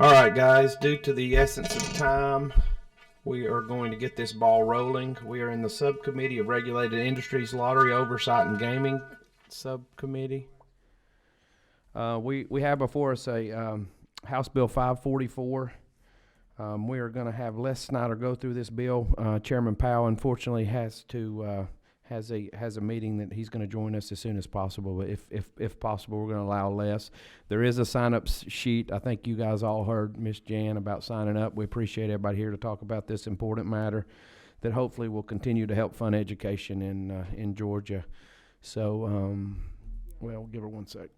All right, guys, due to the essence of time, we are going to get this ball rolling. We are in the Subcommittee of Regulated Industries, Lottery, Oversight, and Gaming Subcommittee. We have before us a House Bill 544. We are going to have Les Snyder go through this bill. Chairman Powell, unfortunately, has a meeting that he's going to join us as soon as possible. But if possible, we're going to allow Les. There is a sign-up sheet. I think you guys all heard Miss Jan about signing up. We appreciate everybody here to talk about this important matter that hopefully will continue to help fund education in Georgia. So, well, give her 1 sec.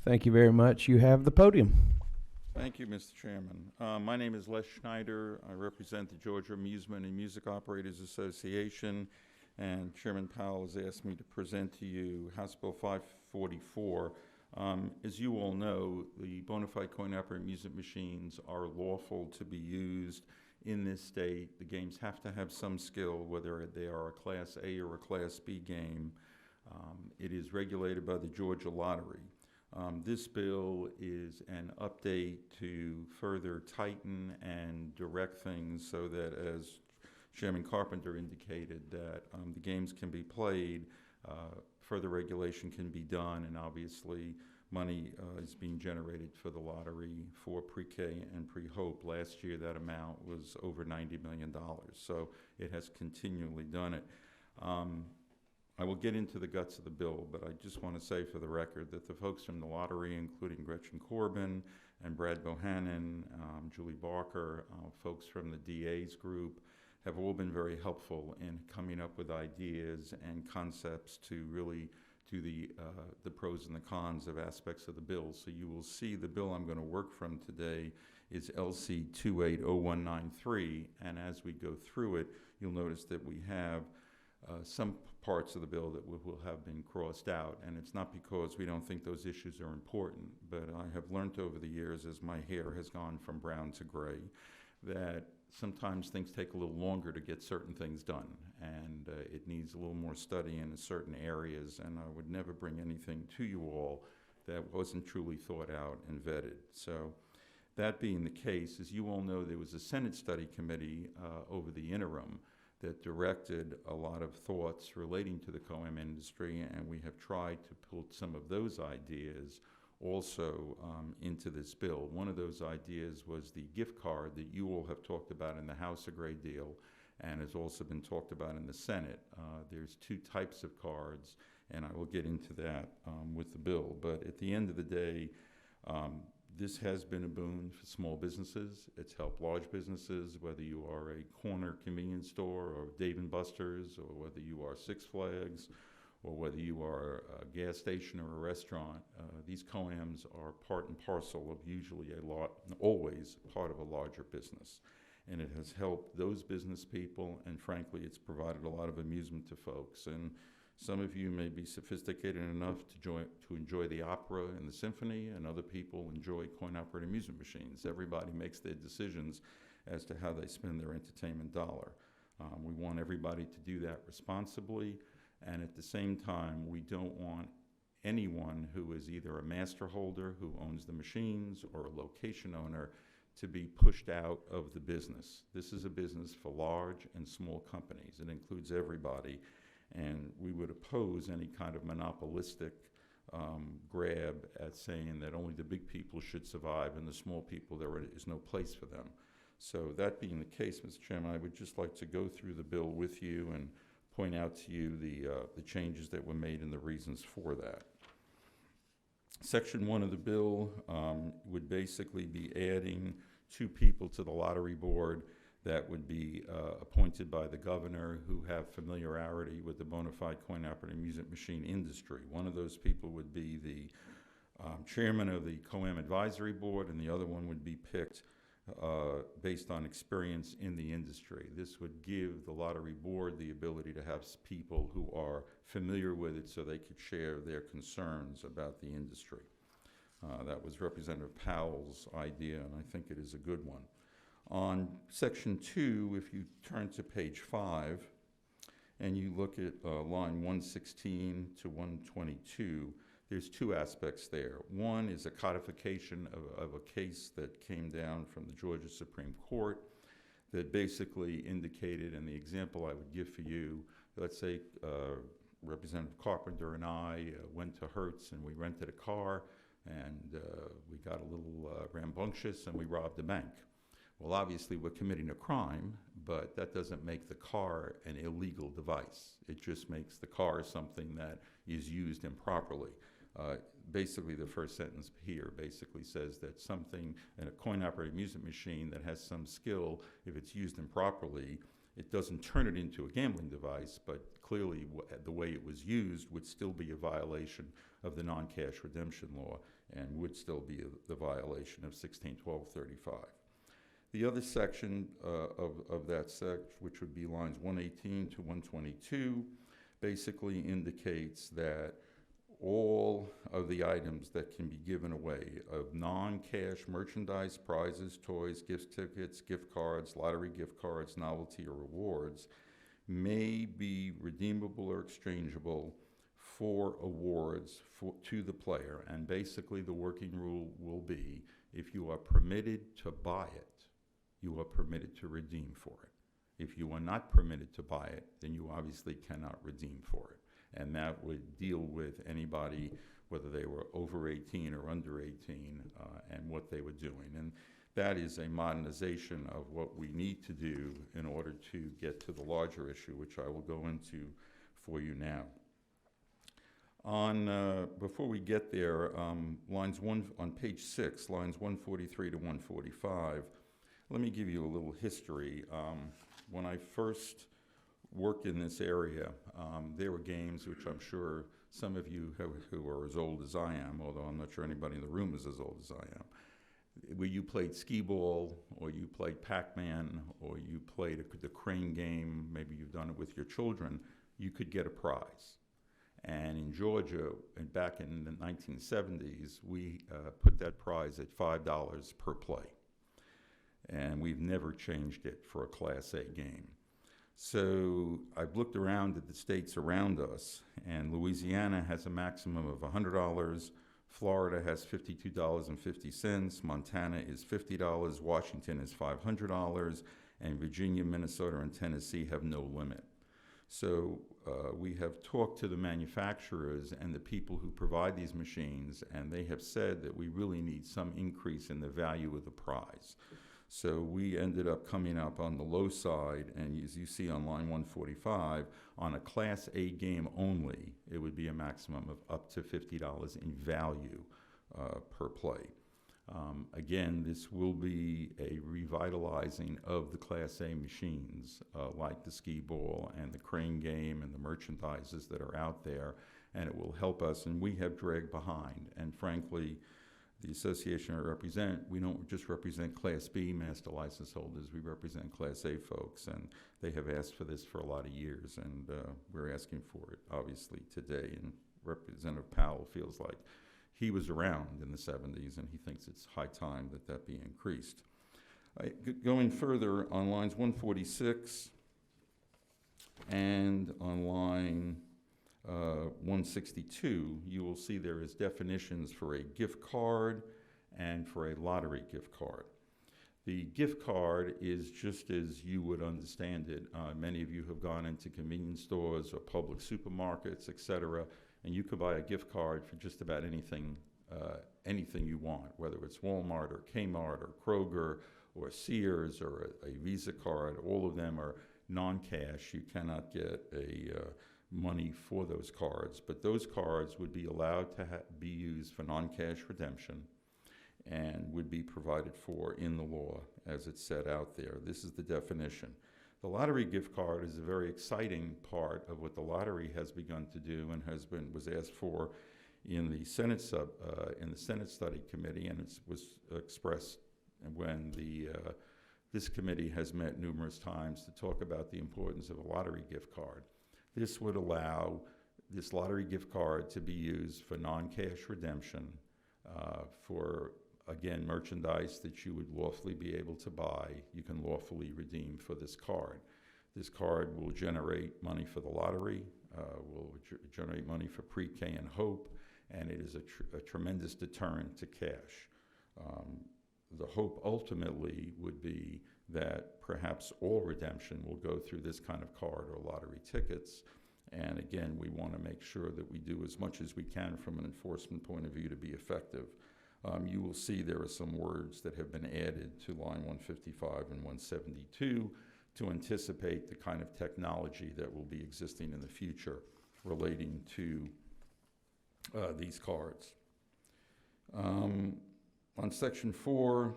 Thank you very much. You have the podium. Thank you, Mr. Chairman. My name is Les Schneider. I represent the Georgia Amusement and Music Operators Association, and Chairman Powell has asked me to present to you House Bill 544. As you all know, the bona fide coin-operated music machines are lawful to be used in this state. The games have to have some skill, whether they are a Class A or a Class B game. It is regulated by the Georgia Lottery. This bill is an update to further tighten and direct things so that, as Chairman Carpenter indicated, that the games can be played, further regulation can be done, and obviously money is being generated for the lottery for pre-K and pre-HOPE. Last year that amount was over $90 million, so it has continually done it. I will get into the guts of the bill, but I just want to say for the record that the folks from the lottery, including Gretchen Corbin and Brad Bohannon, Julie Barker, folks from the DA's group, have all been very helpful in coming up with ideas and concepts to really do the pros and the cons of aspects of the bill. So you will see the bill I'm going to work from today is LC 280193, and as we go through it, you'll notice that we have some parts of the bill that will have been crossed out, and it's not because we don't think those issues are important, but I have learned over the years, as my hair has gone from brown to gray, that sometimes things take a little longer to get certain things done, and it needs a little more study in certain areas, and I would never bring anything to you all that wasn't truly thought out and vetted. So that being the case, as you all know, there was a Senate study committee over the interim that directed a lot of thoughts relating to the COAM industry, and we have tried to put some of those ideas also into this bill. One of those ideas was the gift card that you all have talked about in the House a great deal and has also been talked about in the Senate. There's two types of cards, and I will get into that with the bill. But at the end of the day, this has been a boon for small businesses. It's helped large businesses, whether you are a corner convenience store or Dave & Buster's, or whether you are Six Flags, or whether you are a gas station or a restaurant. These COAMs are part and parcel of always part of a larger business. And it has helped those business people, and frankly, it's provided a lot of amusement to folks. And some of you may be sophisticated enough to enjoy the opera and the symphony, and other people enjoy coin-operated amusement machines. Everybody makes their decisions as to how they spend their entertainment dollar. We want everybody to do that responsibly, and at the same time, we don't want anyone who is either a master holder who owns the machines or a location owner to be pushed out of the business. This is a business for large and small companies. It includes everybody. And we would oppose any kind of monopolistic grab at saying that only the big people should survive and the small people, there is no place for them. So that being the case, Mr. Chairman, I would just like to go through the bill with you and point out to you the changes that were made and the reasons for that. Section 1 of the bill would basically be adding 2 people to the lottery board that would be appointed by the governor who have familiarity with the bona fide coin-operated music machine industry. One of those people would be the chairman of the COAM Advisory Board, and the other one would be picked based on experience in the industry. This would give the lottery board the ability to have people who are familiar with it so they could share their concerns about the industry. That was Representative Powell's idea, and I think it is a good one. On Section 2, if you turn to page 5, and you look at line 116 to 122, there's two aspects there. One is a codification of a case that came down from the Georgia Supreme Court that basically indicated, and the example I would give for you, let's say Representative Carpenter and I went to Hertz and we rented a car, and we got a little rambunctious and we robbed a bank. Well, obviously we're committing a crime, but that doesn't make the car an illegal device. It just makes the car something that is used improperly. Basically, the first sentence here basically says that something in a coin-operated music machine that has some skill, if it's used improperly, it doesn't turn it into a gambling device, but clearly the way it was used would still be a violation of the non-cash redemption law and would still be the violation of 161235. The other section of that section, which would be lines 118 to 122, basically indicates that all of the items that can be given away of non-cash merchandise, prizes, toys, gift tickets, gift cards, lottery gift cards, novelty, or rewards may be redeemable or exchangeable for awards to the player. And basically the working rule will be, if you are permitted to buy it, you are permitted to redeem for it. If you are not permitted to buy it, then you obviously cannot redeem for it. And that would deal with anybody, whether they were over 18 or under 18, and what they were doing. And that is a modernization of what we need to do in order to get to the larger issue, which I will go into for you now. Before we get there, on page 6, lines 143 to 145, let me give you a little history. When I first worked in this area, there were games which I'm sure some of you who are as old as I am, although I'm not sure anybody in the room is as old as I am, where you played skee ball, or you played Pac-Man, or you played the crane game, maybe you've done it with your children, you could get a prize. And in Georgia, and back in the 1970s, we put that prize at $5 per play. And we've never changed it for a Class A game. So I've looked around at the states around us, and Louisiana has a maximum of $100, Florida has $52.50, Montana is $50, Washington is $500, and Virginia, Minnesota, and Tennessee have no limit. So we have talked to the manufacturers and the people who provide these machines, and they have said that we really need some increase in the value of the prize. So we ended up coming up on the low side, and as you see on line 145, on a Class A game only, it would be a maximum of up to $50 in value per play. Again, this will be a revitalizing of the Class A machines, like the skee ball and the crane game and the merchandises that are out there, and it will help us, and we have dragged behind. And frankly, the association I represent, we don't just represent Class B master license holders, we represent Class A folks, and they have asked for this for a lot of years, and we're asking for it, obviously, today. And Representative Powell feels like he was around in the 70s, and he thinks it's high time that that be increased. Going further, on lines 146 and on line 162, you will see there is definitions for a gift card and for a lottery gift card. The gift card is just as you would understand it. Many of you have gone into convenience stores or public supermarkets, etc., and you could buy a gift card for just about anything you want, whether it's Walmart or Kmart or Kroger or Sears or a Visa card. All of them are non-cash. You cannot get money for those cards, but those cards would be allowed to be used for non-cash redemption and would be provided for in the law as it's set out there. This is the definition. The lottery gift card is a very exciting part of what the lottery has begun to do and was asked for in the Senate Study Committee, and it was expressed when this committee has met numerous times to talk about the importance of a lottery gift card. This would allow this lottery gift card to be used for non-cash redemption for, again, merchandise that you would lawfully be able to buy, you can lawfully redeem for this card. This card will generate money for the lottery, will generate money for pre-K and Hope, and it is a tremendous deterrent to cash. The hope ultimately would be that perhaps all redemption will go through this kind of card or lottery tickets. And again, we want to make sure that we do as much as we can from an enforcement point of view to be effective. You will see there are some words that have been added to line 155 and 172 to anticipate the kind of technology that will be existing in the future relating to these cards. On section 4,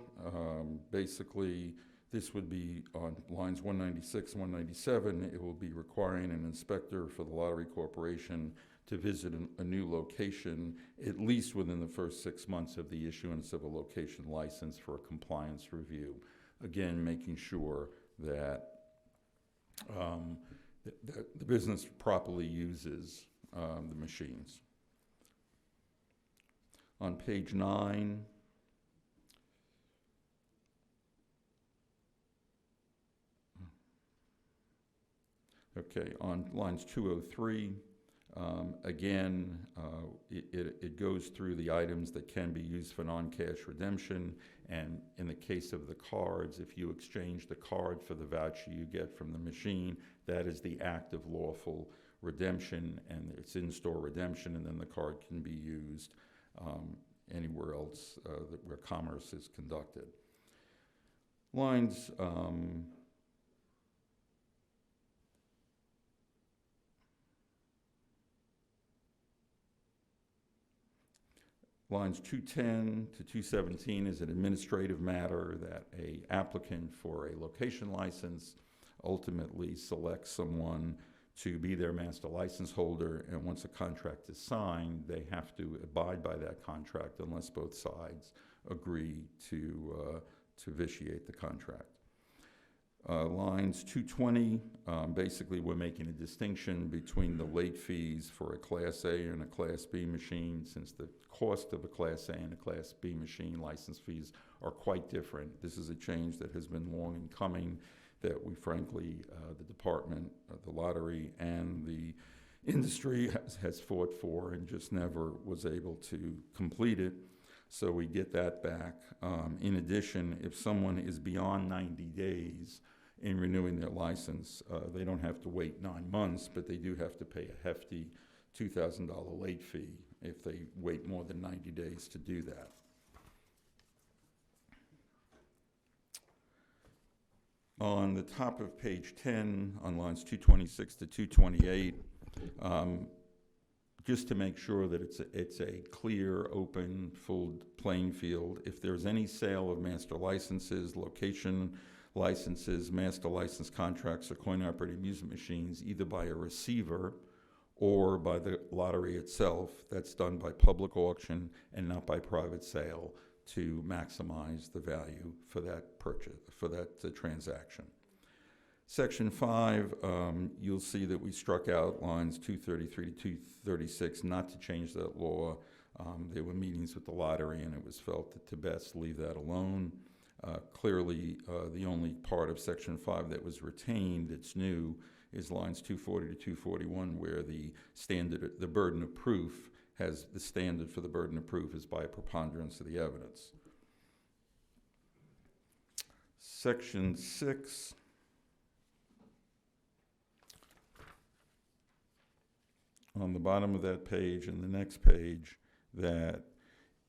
basically, this would be on lines 196 and 197. It will be requiring an inspector for the Lottery Corporation to visit a new location at least within the first 6 months of the issuance of a location license for a compliance review. Again, making sure that the business properly uses the machines. On page 9, okay, on lines 203, again, it goes through the items that can be used for non-cash redemption, and in the case of the cards, if you exchange the card for the voucher you get from the machine, that is the act of lawful redemption, and it's in-store redemption, and then the card can be used anywhere else where commerce is conducted. Lines Lines 210 to 217 is an administrative matter that an applicant for a location license ultimately selects someone to be their master license holder, and once a contract is signed, they have to abide by that contract unless both sides agree to vitiate the contract. Lines 220, basically we're making a distinction between the late fees for a Class A and a Class B machine, since the cost of a Class A and a Class B machine license fees are quite different. This is a change that has been long in coming, that we frankly, the department, the lottery, and the industry has fought for and just never was able to complete it. So we get that back. In addition, if someone is beyond 90 days in renewing their license, they don't have to wait 9 months, but they do have to pay a hefty $2,000 late fee if they wait more than 90 days to do that. On the top of page 10, on lines 226 to 228, just to make sure that it's a clear, open, full playing field. If there's any sale of master licenses, location licenses, master license contracts, or coin-operated amusement machines, either by a receiver or by the lottery itself, that's done by public auction and not by private sale to maximize the value for that purchase, for that transaction. Section 5, you'll see that we struck out lines 233 to 236 not to change that law. There were meetings with the lottery, and it was felt that to best leave that alone. Clearly, the only part of Section 5 that was retained that's new is lines 240 to 241, where the standard, the burden of proof, has the standard for the burden of proof is by a preponderance of the evidence. Section 6. On the bottom of that page and the next page, that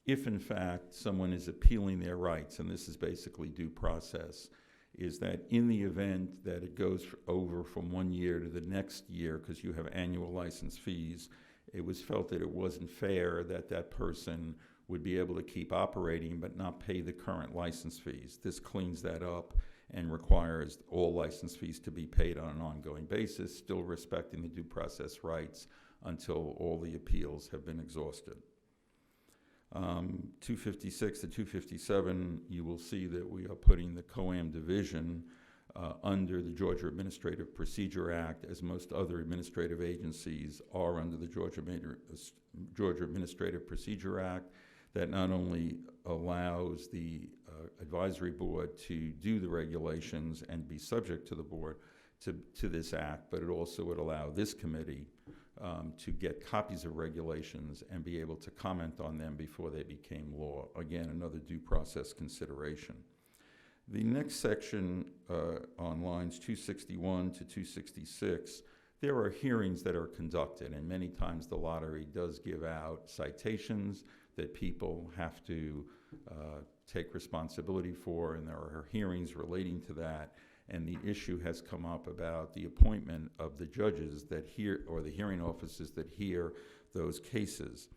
if in fact someone is appealing their rights, and this is basically due process, is that in the event that it goes over from 1 year to the next year, because you have annual license fees, it was felt that it wasn't fair that that person would be able to keep operating but not pay the current license fees. This cleans that up and requires all license fees to be paid on an ongoing basis, still respecting the due process rights until all the appeals have been exhausted. 256 to 257, you will see that we are putting the COAM division under the Georgia Administrative Procedure Act, as most other administrative agencies are under the Georgia Administrative Procedure Act. that not only allows the advisory board to do the regulations and be subject to the board to this act, but it also would allow this committee to get copies of regulations and be able to comment on them before they became law. Again, another due process consideration. The next section on lines 261 to 266, there are hearings that are conducted, and many times the lottery does give out citations that people have to take responsibility for, and there are hearings relating to that. And the issue has come up about the appointment of the judges that hear, or the hearing officers that hear those cases.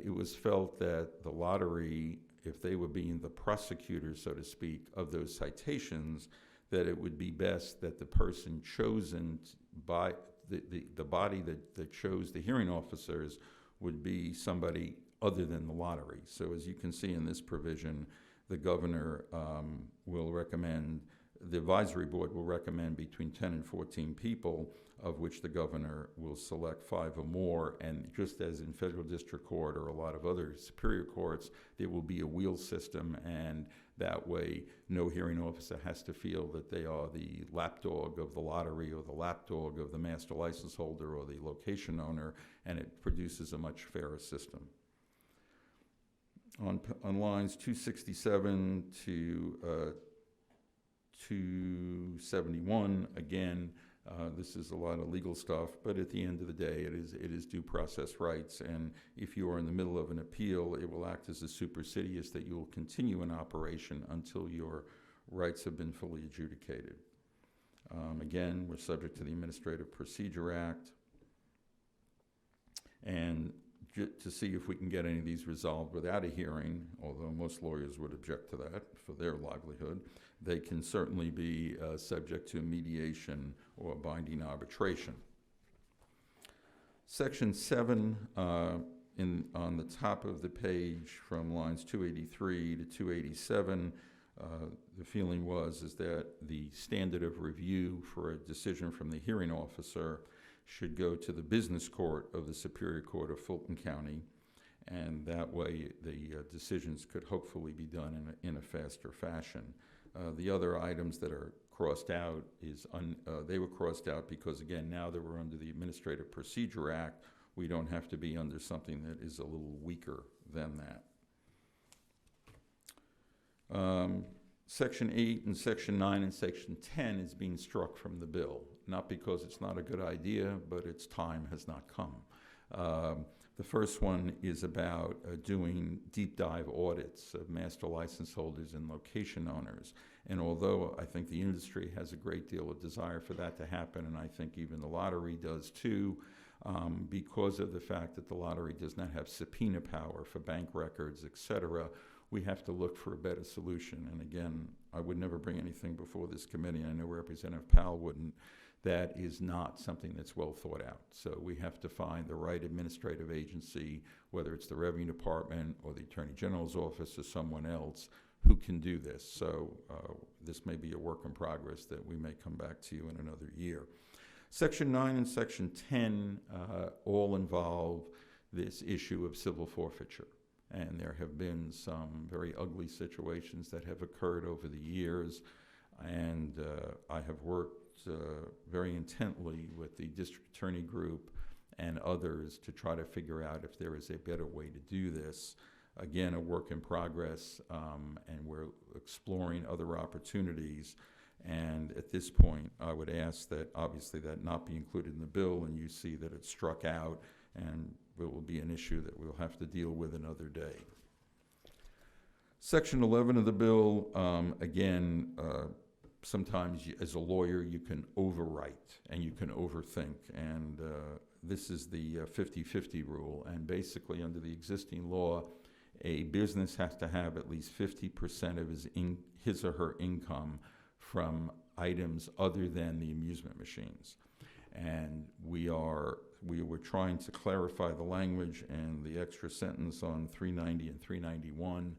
It was felt that the lottery, if they were being the prosecutors, so to speak, of those citations, that it would be best that the person chosen by the body that chose the hearing officers would be somebody other than the lottery. So as you can see in this provision, the governor will recommend, the advisory board will recommend between 10 and 14 people, of which the governor will select 5 or more. And just as in federal district court or a lot of other superior courts, there will be a wheel system, and that way no hearing officer has to feel that they are the lapdog of the lottery or the lapdog of the master license holder or the location owner, and it produces a much fairer system. On lines 267 to 271, again, this is a lot of legal stuff, but at the end of the day, it is due process rights, and if you are in the middle of an appeal, it will act as a supersedeas that you will continue in operation until your rights have been fully adjudicated. Again, we're subject to the Administrative Procedure Act, and to see if we can get any of these resolved without a hearing, although most lawyers would object to that for their livelihood, they can certainly be subject to mediation or binding arbitration. Section 7, on the top of the page from lines 283 to 287, the feeling is that the standard of review for a decision from the hearing officer should go to the business court of the Superior Court of Fulton County, and that way the decisions could hopefully be done in a faster fashion. The other items that are crossed out they were crossed out because, again, now that we're under the Administrative Procedure Act, we don't have to be under something that is a little weaker than that. Section 8 and Section 9 and Section 10 is being struck from the bill, not because it's not a good idea, but its time has not come. The first one is about doing deep dive audits of master license holders and location owners. And although I think the industry has a great deal of desire for that to happen, and I think even the lottery does too, because of the fact that the lottery does not have subpoena power for bank records, et cetera, we have to look for a better solution. And again, I would never bring anything before this committee, and I know Representative Powell wouldn't. That is not something that's well thought out. So we have to find the right administrative agency, whether it's the Revenue Department or the Attorney General's office or someone else, who can do this. So this may be a work in progress that we may come back to you in another year. Section 9 and Section 10 all involve this issue of civil forfeiture. And there have been some very ugly situations that have occurred over the years. And I have worked very intently with the district attorney group and others to try to figure out if there is a better way to do this. Again, a work in progress, and we're exploring other opportunities. And at this point, I would ask that obviously that not be included in the bill, and you see that it's struck out, and it will be an issue that we'll have to deal with another day. Section 11 of the bill, again, sometimes as a lawyer you can overwrite and you can overthink, and this is the 50-50 rule. And basically under the existing law, a business has to have at least 50% of his or her income from items other than the amusement machines. And we were trying to clarify the language, and the extra sentence on 390 and 391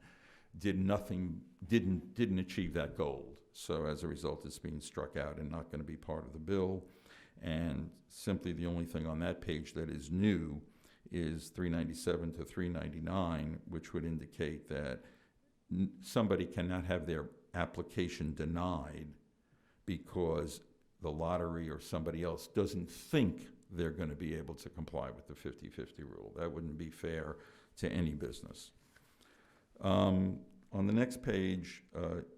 didn't achieve that goal. So as a result, it's being struck out and not going to be part of the bill. And simply the only thing on that page that is new is $397 to $399, which would indicate that somebody cannot have their application denied because the lottery or somebody else doesn't think they're going to be able to comply with the 50-50 rule. That wouldn't be fair to any business. On the next page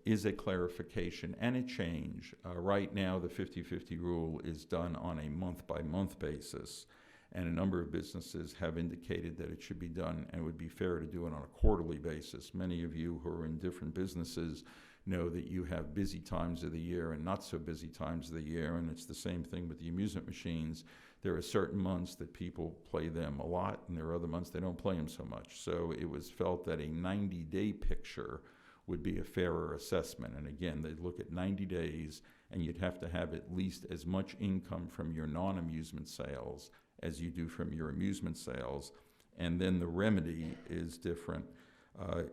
is a clarification and a change. Right now, the 50-50 rule is done on a month-by-month basis, and a number of businesses have indicated that it should be done and it would be fair to do it on a quarterly basis. Many of you who are in different businesses know that you have busy times of the year and not so busy times of the year, and it's the same thing with the amusement machines. There are certain months that people play them a lot, and there are other months they don't play them so much. So it was felt that a 90-day picture would be a fairer assessment. And again, they'd look at 90 days, and you'd have to have at least as much income from your non-amusement sales as you do from your amusement sales. And then the remedy is different.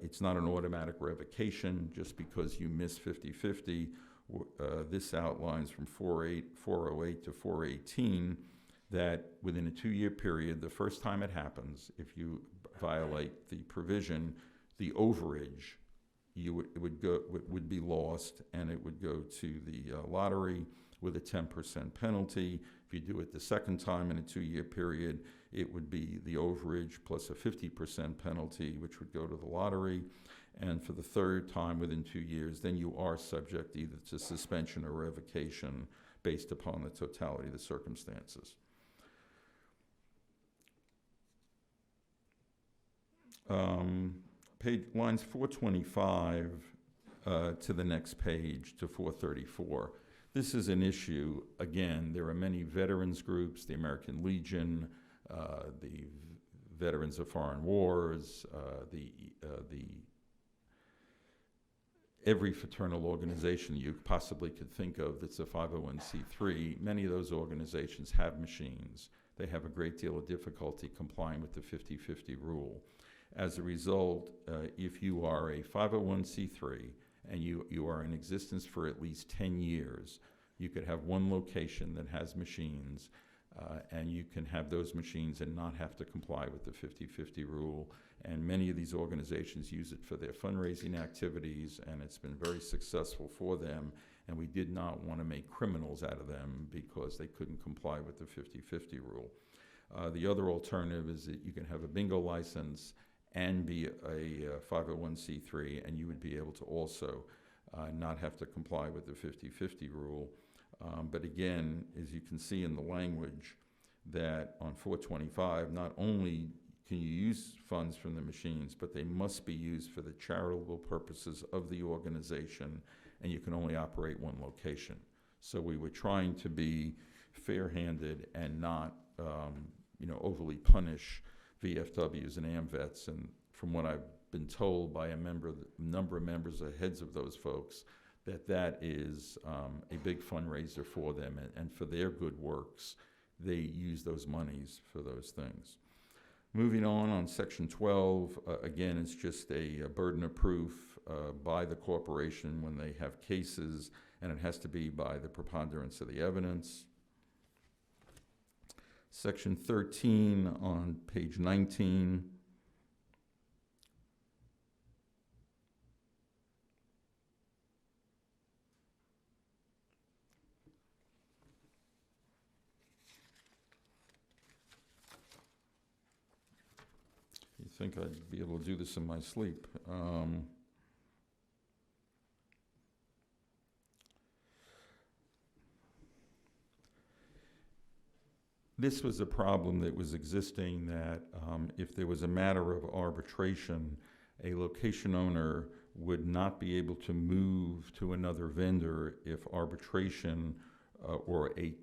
It's not an automatic revocation just because you miss 50-50. This outlines from 408 to 418 that within a 2-year period, the first time it happens, if you violate the provision, the overage would be lost, and it would go to the lottery with a 10% penalty. If you do it the second time in a 2-year period, it would be the overage plus a 50% penalty, which would go to the lottery. And for the third time within 2 years, then you are subject either to suspension or revocation based upon the totality of the circumstances. Lines 425 to the next page to 434. This is an issue. Again, there are many veterans groups, the American Legion, the Veterans of Foreign Wars, every fraternal organization you possibly could think of that's a 501c3. Many of those organizations have machines. They have a great deal of difficulty complying with the 50-50 rule. As a result, if you are a 501c3 and you are in existence for at least 10 years, you could have one location that has machines, and you can have those machines and not have to comply with the 50-50 rule. And many of these organizations use it for their fundraising activities, and it's been very successful for them. And we did not want to make criminals out of them because they couldn't comply with the 50-50 rule. The other alternative is that you can have a bingo license and be a 501c3, and you would be able to also not have to comply with the 50-50 rule. But again, as you can see in the language, that on 425, not only can you use funds from the machines, but they must be used for the charitable purposes of the organization, and you can only operate one location. So we were trying to be fair-handed and not overly punish VFWs and AMVETs. And from what I've been told by a number of members, the heads of those folks, that is a big fundraiser for them, and for their good works, they use those monies for those things. Moving on section 12, again, it's just a burden of proof by the corporation when they have cases, and it has to be by the preponderance of the evidence. Section 13 on page 19. You think I'd be able to do this in my sleep. This was a problem that was existing, that if there was a matter of arbitration, a location owner would not be able to move to another vendor if arbitration or a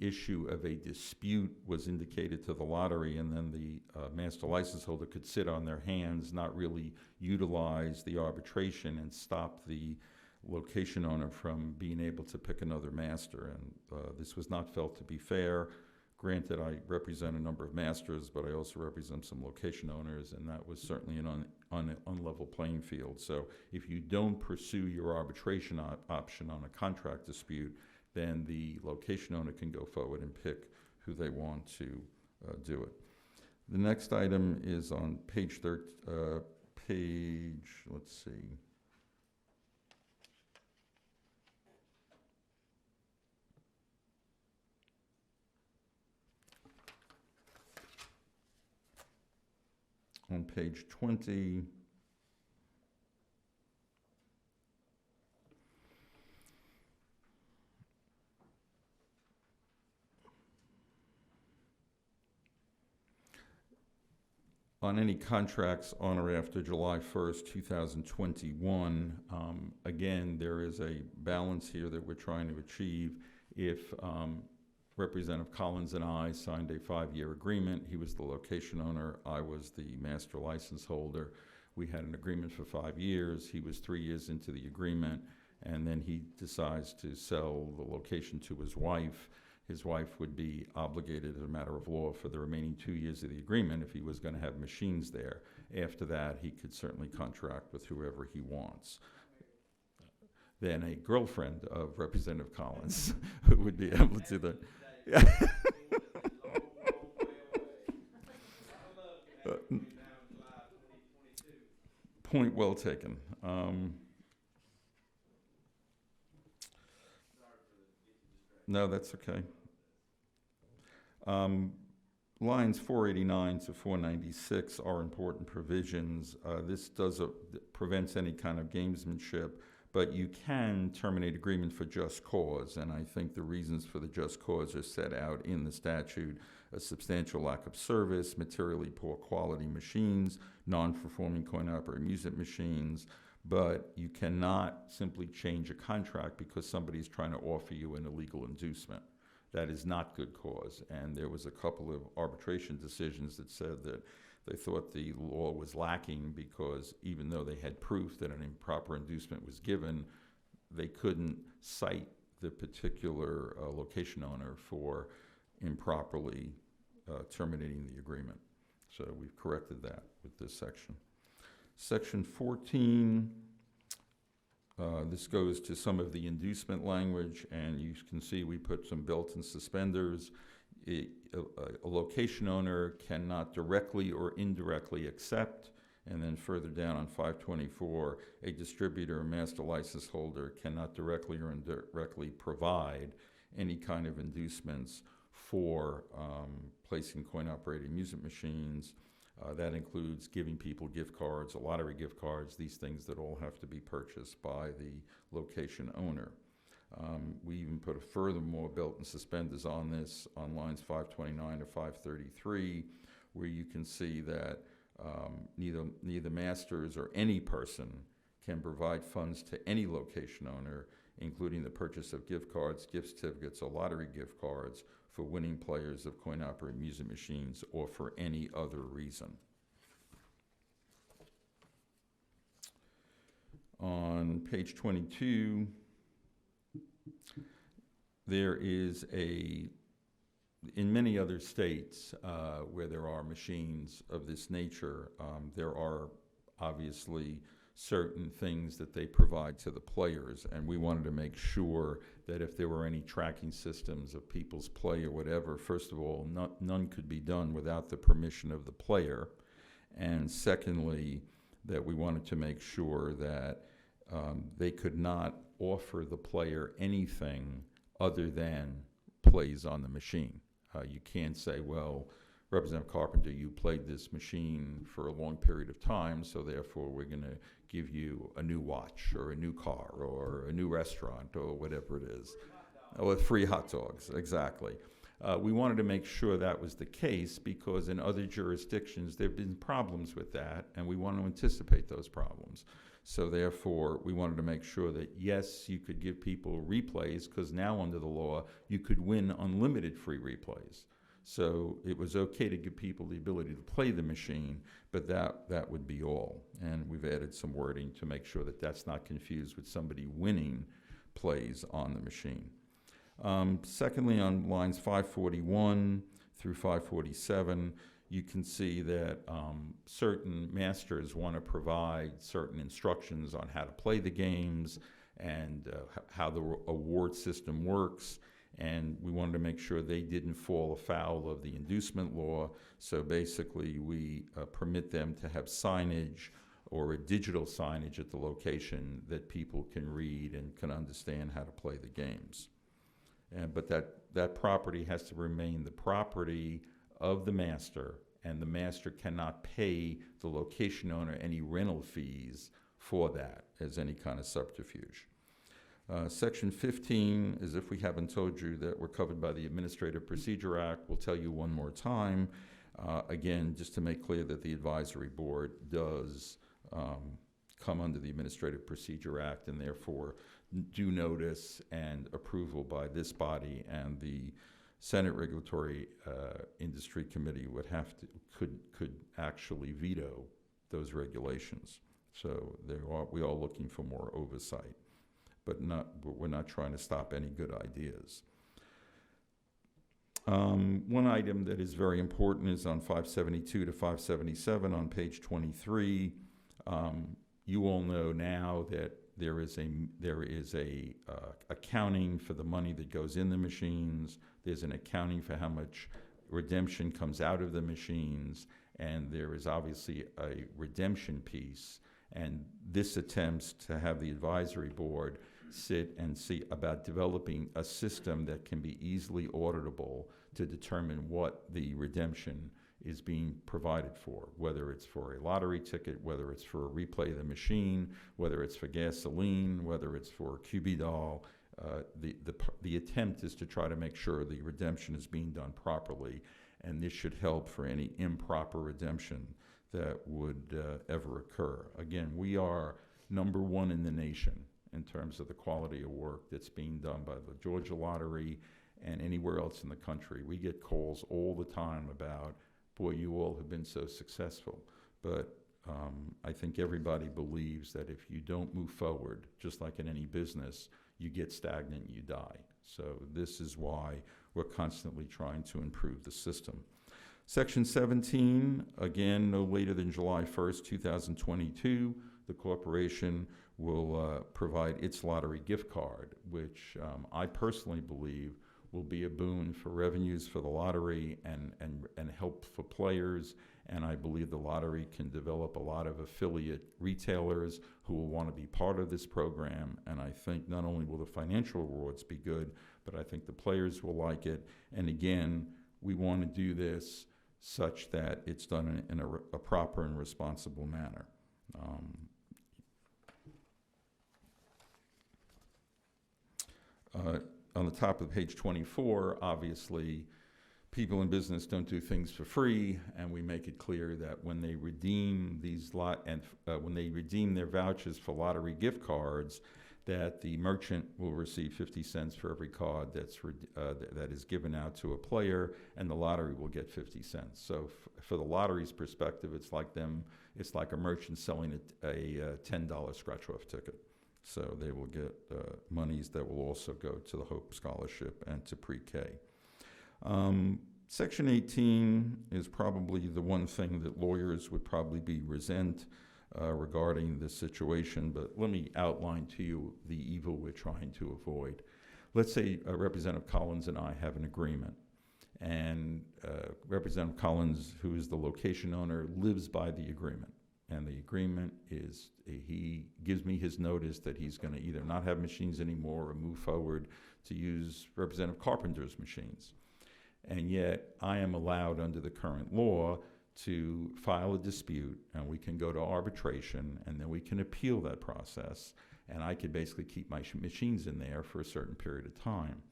issue of a dispute was indicated to the lottery, and then the master license holder could sit on their hands, not really utilize the arbitration, and stop the location owner from being able to pick another master. And this was not felt to be fair. Granted, I represent a number of masters, but I also represent some location owners, and that was certainly an unlevel playing field. So if you don't pursue your arbitration option on a contract dispute, then the location owner can go forward and pick who they want to do it. The next item is on let's see. On page 20, on any contracts on or after July 1st, 2021, again, there is a balance here that we're trying to achieve. If Representative Collins and I signed a 5-year agreement, he was the location owner, I was the master license holder. We had an agreement for 5 years. He was 3 years into the agreement, and then he decides to sell the location to his wife. His wife would be obligated as a matter of law for the remaining 2 years of the agreement if he was going to have machines there. After that, he could certainly contract with whoever he wants. Then a girlfriend of Representative Collins who would be able to do that. Point well taken. No, that's okay. Lines 489 to 496 are important provisions. This prevents any kind of gamesmanship, but you can terminate agreement for just cause, and I think the reasons for the just cause are set out in the statute: a substantial lack of service, materially poor quality machines, non-performing coin-operated music machines. But you cannot simply change a contract because somebody's trying to offer you an illegal inducement. That is not good cause. And there was a couple of arbitration decisions that said that they thought the law was lacking because even though they had proof that an improper inducement was given, they couldn't cite the particular location owner for improperly terminating the agreement. So we've corrected that with this section. Section 14, this goes to some of the inducement language, and you can see we put some belts and suspenders. A location owner cannot directly or indirectly accept, and then further down on 524, a distributor or master license holder cannot directly or indirectly provide any kind of inducements for placing coin-operated music machines. That includes giving people gift cards, lottery gift cards, these things that all have to be purchased by the location owner. We even put a furthermore belt and suspenders on this on lines 529 to 533, where you can see that neither masters or any person can provide funds to any location owner, including the purchase of gift cards, gift certificates, or lottery gift cards for winning players of coin-operated music machines or for any other reason. On page 22, there is in many other states where there are machines of this nature, there are obviously certain things that they provide to the players, and we wanted to make sure that if there were any tracking systems of people's play or whatever, first of all, none could be done without the permission of the player, and secondly, that we wanted to make sure that they could not offer the player anything other than plays on the machine. You can't say, well, Representative Carpenter, you played this machine for a long period of time, so therefore we're going to give you a new watch or a new car or a new restaurant or whatever it is. Or free hot dogs, exactly. We wanted to make sure that was the case because in other jurisdictions there have been problems with that, and we want to anticipate those problems. So therefore, we wanted to make sure that, yes, you could give people replays, because now under the law, you could win unlimited free replays. So it was okay to give people the ability to play the machine, but that would be all. And we've added some wording to make sure that that's not confused with somebody winning plays on the machine. Secondly, on lines 541 through 547, you can see that certain masters want to provide certain instructions on how to play the games and how the award system works. and we wanted to make sure they didn't fall afoul of the inducement law. So basically, we permit them to have signage or a digital signage at the location that people can read and can understand how to play the games. But that property has to remain the property of the master, and the master cannot pay the location owner any rental fees for that as any kind of subterfuge. Section 15 is, if we haven't told you that we're covered by the Administrative Procedure Act, we'll tell you one more time. Again, just to make clear that the advisory board does come under the Administrative Procedure Act, and therefore due notice and approval by this body, and the Senate Regulatory Industry Committee would have to, could actually veto those regulations. So we are looking for more oversight, but we're not trying to stop any good ideas. One item that is very important is on 572 to 577 on page 23. You all know now that there is a accounting for the money that goes in the machines. There's an accounting for how much redemption comes out of the machines, and there is obviously a redemption piece. And this attempts to have the advisory board sit and see about developing a system that can be easily auditable to determine what the redemption is being provided for, whether it's for a lottery ticket, whether it's for a replay of the machine, whether it's for gasoline, whether it's for QB doll. The attempt is to try to make sure the redemption is being done properly, and this should help for any improper redemption that would ever occur. Again, we are #1 in the nation in terms of the quality of work that's being done by the Georgia Lottery and anywhere else in the country. We get calls all the time about, boy, you all have been so successful. But I think everybody believes that if you don't move forward, just like in any business, you get stagnant, you die. So this is why we're constantly trying to improve the system. Section 17, again, no later than July 1st, 2022, the corporation will provide its lottery gift card, which I personally believe will be a boon for revenues for the lottery and help for players. And I believe the lottery can develop a lot of affiliate retailers who will want to be part of this program. And I think not only will the financial rewards be good, but I think the players will like it. And again, we want to do this such that it's done in a proper and responsible manner. On the top of page 24, obviously, people in business don't do things for free, and we make it clear that when they redeem when they redeem their vouchers for lottery gift cards, that the merchant will receive 50 cents for every card that is given out to a player, and the lottery will get 50 cents. So for the lottery's perspective, it's like a merchant selling a $10 scratch-off ticket. So they will get monies that will also go to the Hope Scholarship and to pre-K. Section 18 is probably the one thing that lawyers would probably be resent regarding this situation, but let me outline to you the evil we're trying to avoid. Let's say Representative Collins and I have an agreement, and Representative Collins, who is the location owner, lives by the agreement. And the agreement is he gives me his notice that he's going to either not have machines anymore or move forward to use Representative Carpenter's machines. And yet I am allowed under the current law to file a dispute, and we can go to arbitration, and then we can appeal that process, and I could basically keep my machines in there for a certain period of time.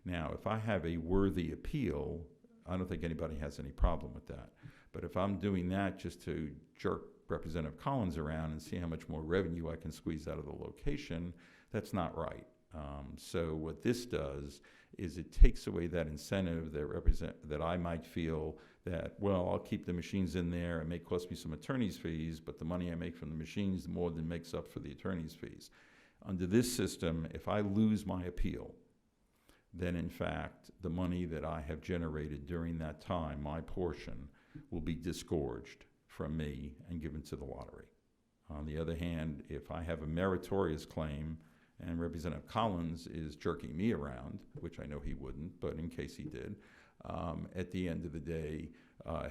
Now, if I have a worthy appeal, I don't think anybody has any problem with that. But if I'm doing that just to jerk Representative Collins around and see how much more revenue I can squeeze out of the location, that's not right. So what this does is it takes away that incentive that I might feel that, well, I'll keep the machines in there. It may cost me some attorney's fees, but the money I make from the machines more than makes up for the attorney's fees. Under this system, if I lose my appeal, then in fact, the money that I have generated during that time, my portion, will be disgorged from me and given to the lottery. On the other hand, if I have a meritorious claim and Representative Collins is jerking me around, which I know he wouldn't, but in case he did, at the end of the day,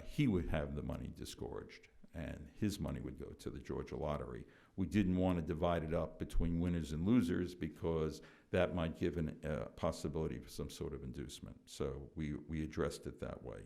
he would have the money disgorged, and his money would go to the Georgia Lottery. We didn't want to divide it up between winners and losers because that might give a possibility for some sort of inducement. So we addressed it that way.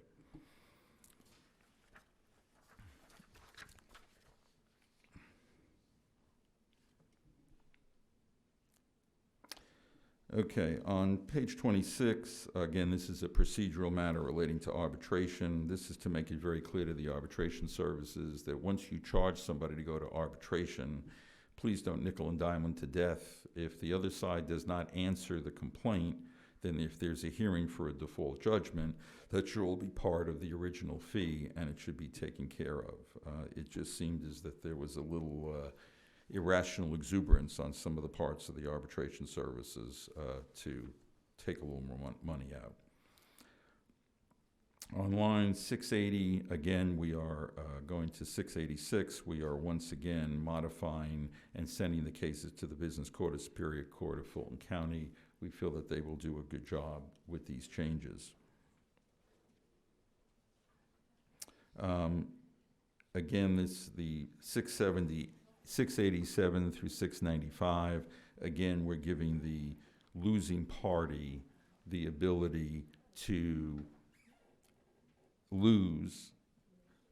Okay, on page 26, again, this is a procedural matter relating to arbitration. This is to make it very clear to the arbitration services that once you charge somebody to go to arbitration, please don't nickel and dime them to death. If the other side does not answer the complaint, then if there's a hearing for a default judgment, that should all be part of the original fee and it should be taken care of. It just seemed as that there was a little irrational exuberance on some of the parts of the arbitration services to take a little more money out. On line 680, again, we are going to 686. We are once again modifying and sending the cases to the Business Court of Superior Court of Fulton County. We feel that they will do a good job with these changes. Again, the 687 through 695, again, we're giving the losing party the ability to lose,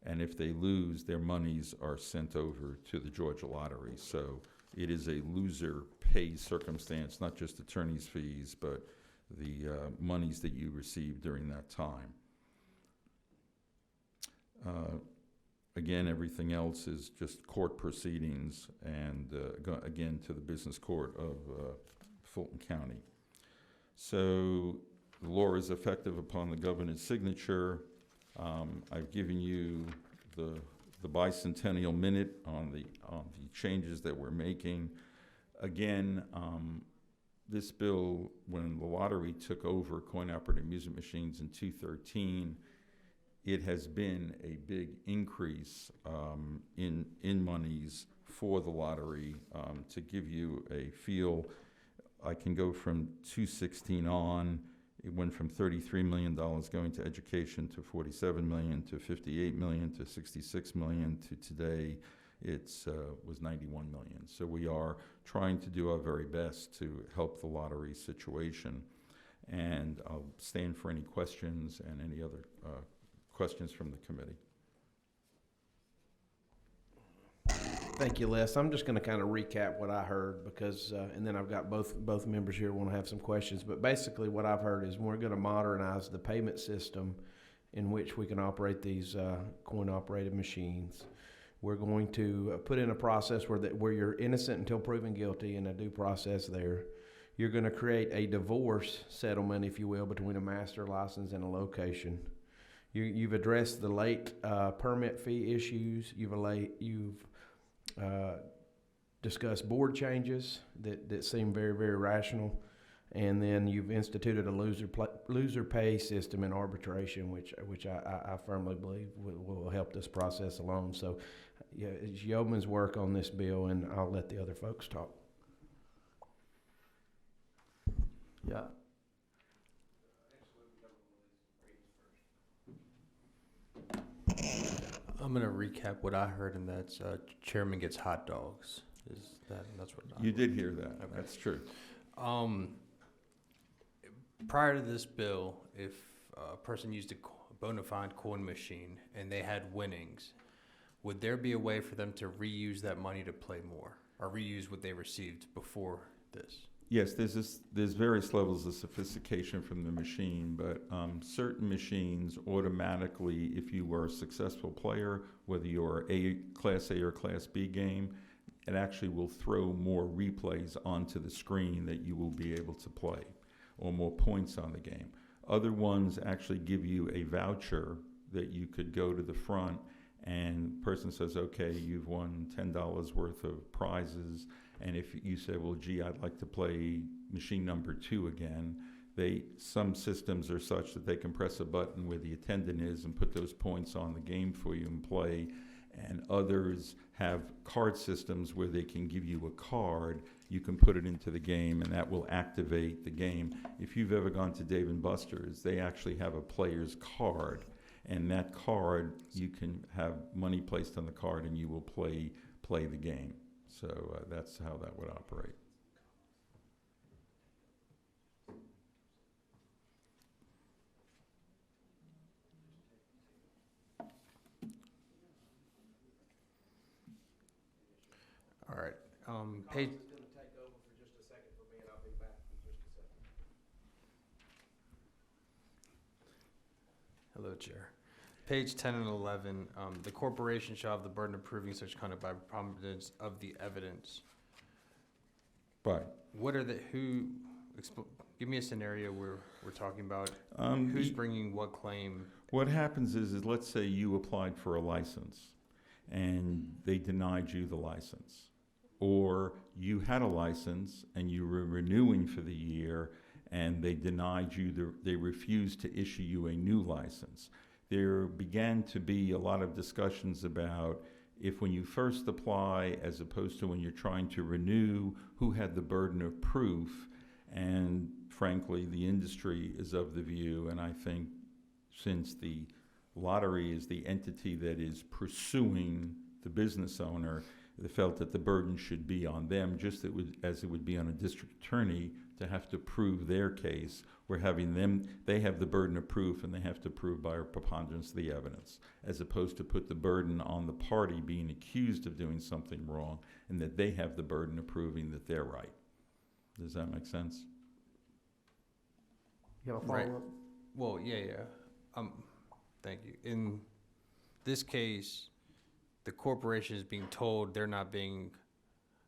and if they lose, their monies are sent over to the Georgia Lottery. So it is a loser pays circumstance, not just attorney's fees, but the monies that you receive during that time. Again, everything else is just court proceedings and again to the Business Court of Fulton County. So the law is effective upon the governor's signature. I've given you the bicentennial minute on the changes that we're making. Again, this bill, when the lottery took over coin-operated amusement machines in 2013, it has been a big increase in monies for the lottery. To give you a feel, I can go from 2016 on. It went from $33 million going to education to $47 million to $58 million to $66 million to today was $91 million. So we are trying to do our very best to help the lottery situation. And I'll stand for any questions and any other questions from the committee. Thank you, Les. I'm just going to kind of recap what I heard because, and then I've got both members here want to have some questions. But basically, what I've heard is we're going to modernize the payment system in which we can operate these coin-operated machines. We're going to put in a process where you're innocent until proven guilty, and a due process there. You're going to create a divorce settlement, if you will, between a master license and a location. You've addressed the late permit fee issues. You've discussed board changes that seem very, very rational. And then you've instituted a loser pay system in arbitration, which I firmly believe will help this process along. So yeah, it's yeoman's work on this bill, and I'll let the other folks talk. Yeah. I'm going to recap what I heard, and that's chairman gets hot dogs. That's what you did hear that? Okay. That's true. Prior to this bill, if a person used a bona fide coin machine and they had winnings, would there be a way for them to reuse that money to play more, or reuse what they received before this? Yes, there's various levels of sophistication from the machine, but certain machines automatically, if you were a successful player, whether you're a Class A or Class B game, it actually will throw more replays onto the screen that you will be able to play, or more points on the game. Other ones actually give you a voucher that you could go to the front, and the person says, okay, you've won $10 worth of prizes. And if you say, well, gee, I'd like to play machine number 2 again, some systems are such that they can press a button where the attendant is and put those points on the game for you and play. and others have card systems where they can give you a card, you can put it into the game, and that will activate the game. If you've ever gone to Dave & Buster's, they actually have a player's card, and that card, you can have money placed on the card, and you will play the game. So that's how that would operate. All right. Page. Collins is going to take over for just a second for me, and I'll be back in just a second. Hello, Chair. Page 10 and 11, the corporation shall have the burden of proving such conduct by preponderance of the evidence. Right. What are give me a scenario where we're talking about who's bringing what claim. What happens is let's say you applied for a license and they denied you the license. Or you had a license and you were renewing for the year and they denied you, they refused to issue you a new license. There began to be a lot of discussions about if when you first apply as opposed to when you're trying to renew, who had the burden of proof. And frankly, the industry is of the view, and I think since the lottery is the entity that is pursuing the business owner, they felt that the burden should be on them, just as it would be on a district attorney to have to prove their case. We're having them, they have the burden of proof, and they have to prove by a preponderance of the evidence, as opposed to put the burden on the party being accused of doing something wrong, and that they have the burden of proving that they're right. Does that make sense? You have a Right. follow-up? Well, yeah. Thank you. In this case, the corporation is being told they're not being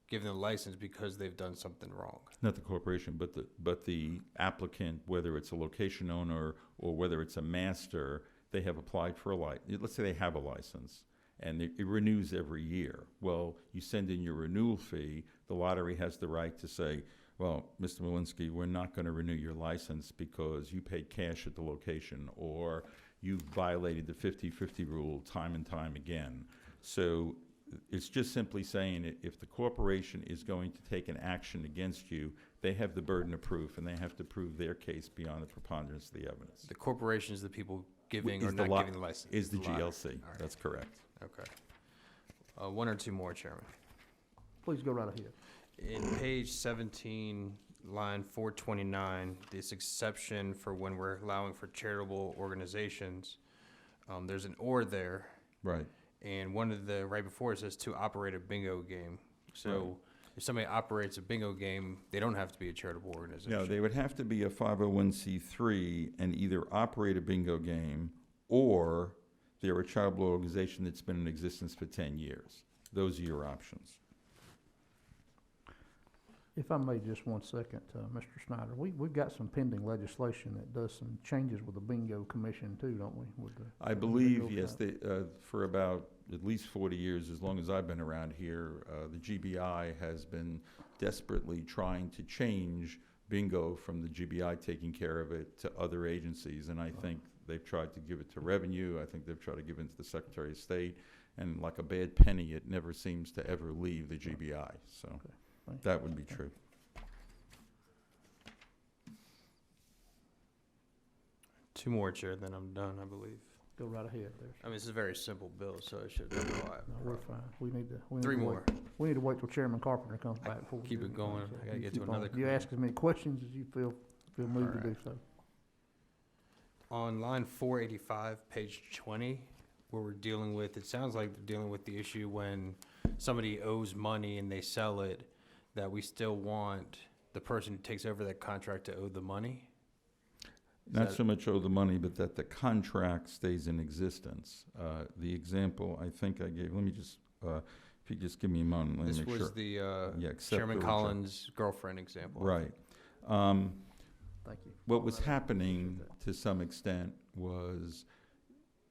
given a license because they've done something wrong. Not the corporation, but the applicant, whether it's a location owner or whether it's a master, they have applied for a license. Let's say they have a license, and it renews every year. Well, you send in your renewal fee. The lottery has the right to say, well, Mr. Malinsky, we're not going to renew your license because you paid cash at the location, or you violated the 50-50 rule time and time again. So it's just simply saying if the corporation is going to take an action against you, they have the burden of proof, and they have to prove their case beyond the preponderance of the evidence. The corporation is the people giving Is or the not giving the license. Is the lottery. GLC. All right. That's correct. Okay. One or two more, Chairman. Please go right ahead. In page 17, line 429, this exception for when we're allowing for charitable organizations, there's an or there, Right. and one of the, right before it says to operate a bingo game. So if somebody operates a bingo game, they don't have to be a charitable organization. No, they would have to be a 501c3 and either operate a bingo game, or they're a charitable organization that's been in existence for 10 years. Those are your options. If I may, just 1 second, Mr. Snyder, we've got some pending legislation that does some changes with the bingo commission too, don't we? With the I believe, yes, for about at least 40 years, as long as I've been around here, the GBI has been desperately trying to change bingo from the GBI taking care of it to other agencies, and I think they've tried to give it to Revenue. I think they've tried to give it to the Secretary of State, and like a bad penny, it never seems to ever leave the GBI, so that would be true. Two more, Chair, then I'm done, I believe. Go right ahead there. I mean, this is a very simple bill, so it should be No, we're fine. We need to Three wait- more. We need to wait till Chairman Carpenter comes back before we keep do it anything, going. so I gotta you get to keep another on. You ask as many questions as you feel moved to do Alright. so. On line 485, page 20, where we're dealing with, it sounds like they're dealing with the issue when somebody owes money and they sell it, that we still want the person who takes over that contract to owe the money? Not so much owe the money, but that the contract stays in existence. The example I think I gave, let me just, if you just give me a moment, let me This make sure. was the Yeah, accept Chairman or reject. Collins' girlfriend example. Right. Thank you. What was happening to some extent was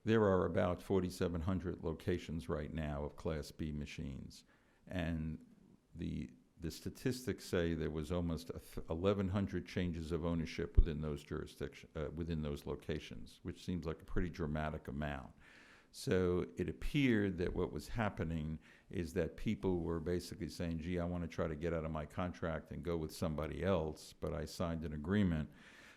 there are about 4,700 locations right now of Class B machines. And the statistics say there was almost 1,100 changes of ownership within those within those locations, which seems like a pretty dramatic amount. So it appeared that what was happening is that people were basically saying, gee, I want to try to get out of my contract and go with somebody else, but I signed an agreement.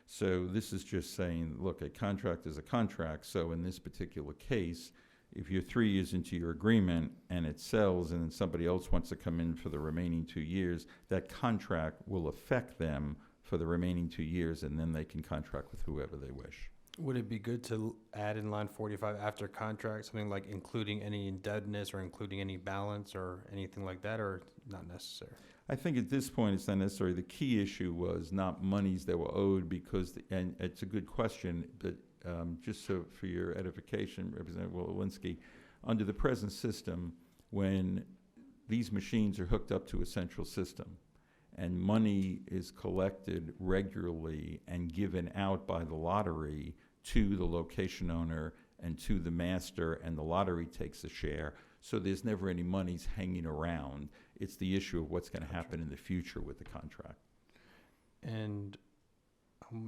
So this is just saying, look, a contract is a contract. So in this particular case, if you're 3 years into your agreement and it sells and then somebody else wants to come in for the remaining 2 years, that contract will affect them for the remaining 2 years, and then they can contract with whoever they wish. Would it be good to add in line 45 after contract, something like including any indebtedness or including any balance or anything like that, or not necessary? I think at this point it's not necessary. The key issue was not monies that were owed because, and it's a good question, but just so for your edification, Representative Walensky, under the present system, when these machines are hooked up to a central system and money is collected regularly and given out by the lottery to the location owner and to the master, and the lottery takes a share, so there's never any monies hanging around. It's the issue of what's going to happen in the future with the contract. And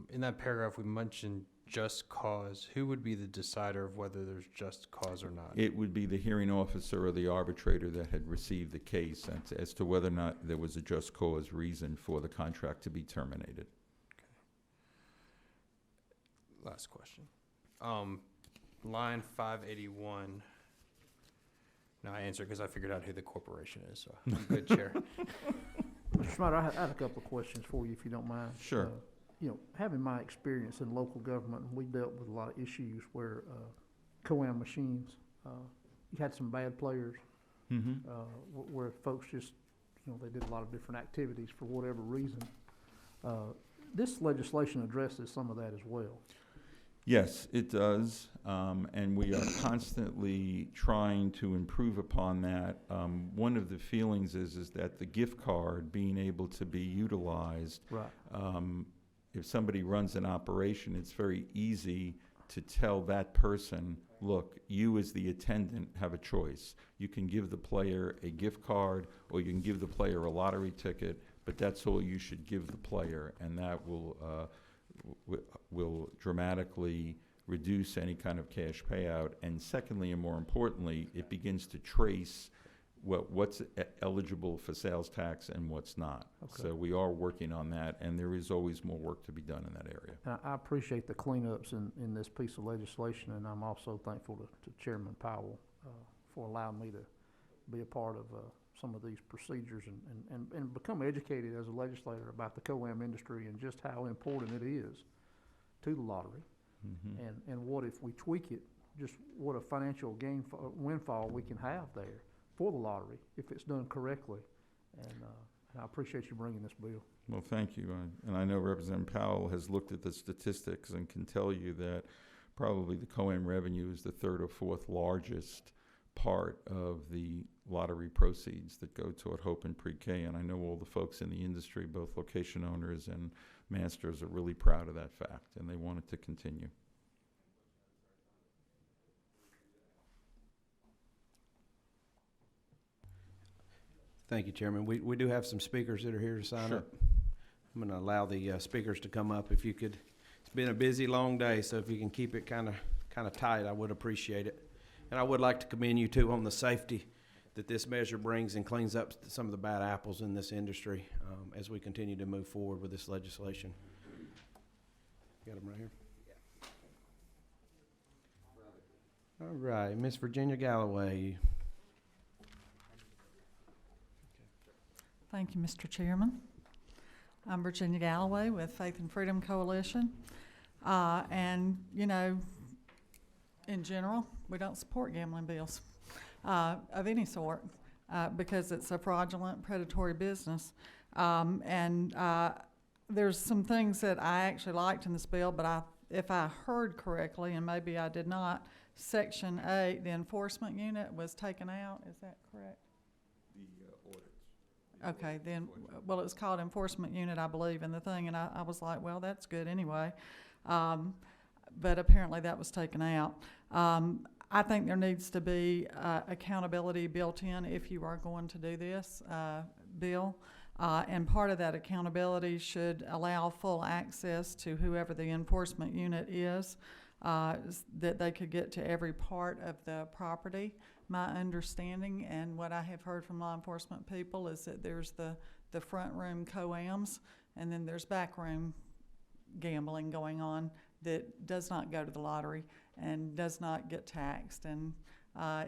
in that paragraph, we mentioned just cause. Who would be the decider of whether there's just cause or not? It would be the hearing officer or the arbitrator that had received the case as to whether or not there was a just cause reason for the contract to be terminated. Last question. Line 581. No, I answered because I figured out who the corporation is, so I'm good, Chair. Mr. Snyder, I had a couple of questions for you, if you don't mind. Sure. Having my experience in local government, we dealt with a lot of issues where COAM machines, you had some bad players, where folks just, they did a lot of different activities for whatever reason. This legislation addresses some of that as well. Yes, it does, and we are constantly trying to improve upon that. One of the feelings is that the gift card being able to be utilized, Right. If somebody runs an operation, it's very easy to tell that person, look, you as the attendant have a choice. You can give the player a gift card or you can give the player a lottery ticket, but that's all you should give the player, and that will dramatically reduce any kind of cash payout. And secondly, and more importantly, it begins to trace what's eligible for sales tax and what's not. Okay. So we are working on that, and there is always more work to be done in that area. I appreciate the cleanups in this piece of legislation, and I'm also thankful to Chairman Powell for allowing me to be a part of some of these procedures and become educated as a legislator about the COAM industry and just how important it is to the lottery. And what if we tweak it, just what a financial windfall we can have there for the lottery if it's done correctly. And I appreciate you bringing this bill. Well, thank you. And I know Representative Powell has looked at the statistics and can tell you that probably the COAM revenue is the third or fourth largest part of the lottery proceeds that go toward Hope and Pre-K. And I know all the folks in the industry, both location owners and masters, are really proud of that fact, and they want it to continue. Thank you, Chairman. We do have some speakers that are here to sign up. I'm going to allow the speakers to come up. If you could, it's been a busy, long day, so if you can keep it kind of tight, I would appreciate it. And I would like to commend you, too, on the safety that this measure brings and cleans up some of the bad apples in this industry as we continue to move forward with this legislation. Got them right here? Yeah. All right, Miss Virginia Galloway. Thank you, Mr. Chairman. I'm Virginia Galloway with Faith and Freedom Coalition. And, in general, we don't support gambling bills of any sort because it's a fraudulent, predatory business. There's some things that I actually liked in this bill, but if I heard correctly, and maybe I did not, Section 8, the enforcement unit was taken out. Is that correct? Okay, then, well, it was called enforcement unit, I believe, in the thing, and I was like, well, that's good anyway. But apparently that was taken out. I think there needs to be accountability built in if you are going to do this bill. And part of that accountability should allow full access to whoever the enforcement unit is. that they could get to every part of the property. My understanding and what I have heard from law enforcement people is that there's the front room co-ams, and then there's back room gambling going on that does not go to the lottery and does not get taxed, and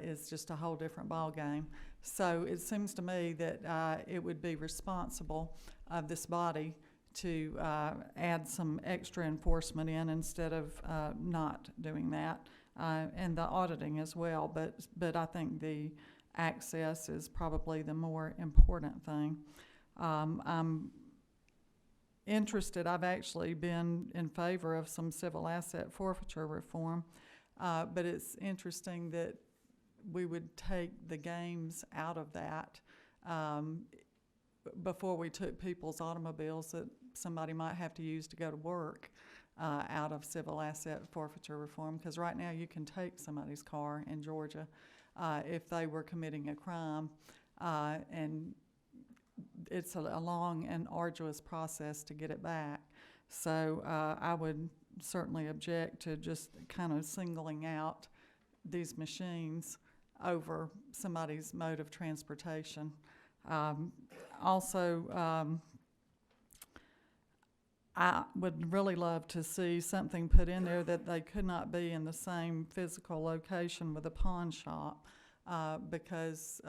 is just a whole different ball game. So it seems to me that it would be responsible of this body to add some extra enforcement in instead of not doing that, and the auditing as well. But I think the access is probably the more important thing. I'm interested. I've actually been in favor of some civil asset forfeiture reform, but it's interesting that we would take the games out of that before we took people's automobiles that somebody might have to use to go to work out of civil asset forfeiture reform, because right now you can take somebody's car in Georgia if they were committing a crime, and it's a long and arduous process to get it back. So I would certainly object to just kind of singling out these machines over somebody's mode of transportation. Also, I would really love to see something put in there that they could not be in the same physical location with a pawn shop, because